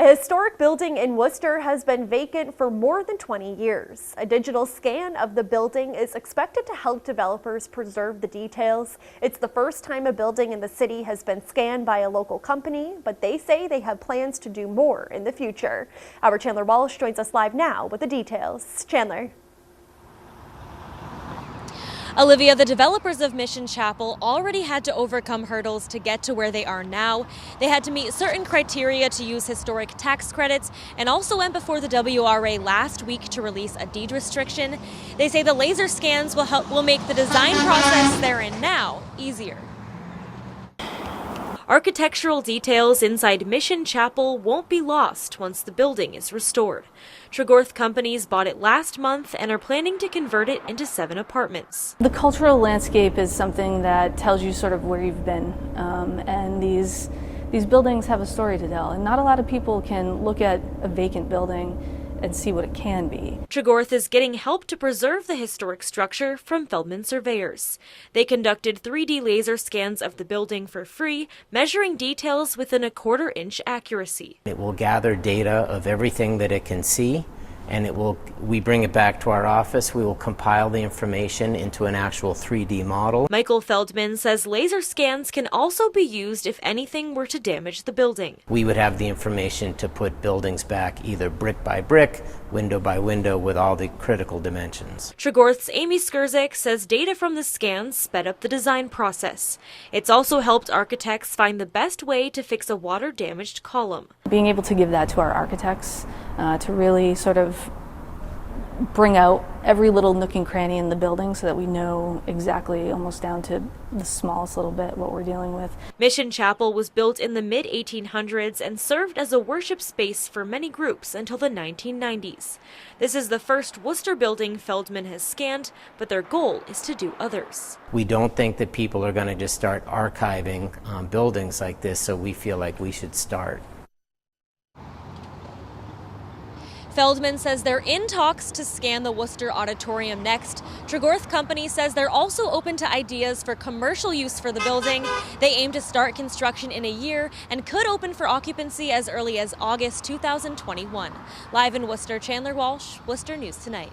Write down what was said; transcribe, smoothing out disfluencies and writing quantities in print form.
A historic building in Worcester has been vacant for more than 20 years. A digital scan of the building is expected to help developers preserve the details. It's the first time a building in the city has been scanned by a local company, but they say they have plans to do more in the future. Our Chandler Walsh joins us live now with the details. Chandler. Olivia, the developers of Mission Chapel already had to overcome hurdles to get to where they are now. They had to meet certain criteria to use historic tax credits and also went before the WRA last week to release a deed restriction. They say the laser scans will make the design process they're in now easier. Architectural details inside Mission Chapel won't be lost once the building is restored. Tregorth Companies bought it last month and are planning to convert it into 7 apartments. The cultural landscape is something that tells you sort of where you've been, and these buildings have a story to tell, and not a lot of people can look at a vacant building and see what it can be. Tregorth is getting help to preserve the historic structure from Feldman surveyors. They conducted 3D laser scans of the building for free, measuring details within a 1/4 inch accuracy. It will gather data of everything that it can see, and we bring it back to our office. We will compile the information into an actual 3D model. Michael Feldman says laser scans can also be used if anything were to damage the building. We would have the information to put buildings back either brick by brick, window by window, with all the critical dimensions. Tregorth's Amy Skurzik says data from the scans sped up the design process. It's also helped architects find the best way to fix a water-damaged column. Being able to give that to our architects to really sort of bring out every little nook and cranny in the building so that we know exactly, almost down to the smallest little bit, what we're dealing with. Mission Chapel was built in the mid-1800s and served as a worship space for many groups until the 1990s. This is the first Worcester building Feldman has scanned, but their goal is to do others. We don't think that people are going to just start archiving buildings like this, so we feel like we should start. Feldman says they're in talks to scan the Worcester Auditorium next. Tregorth Company says they're also open to ideas for commercial use for the building. They aim to start construction in a year and could open for occupancy as early as August 2021. Live in Worcester, Chandler Walsh, Worcester News Tonight.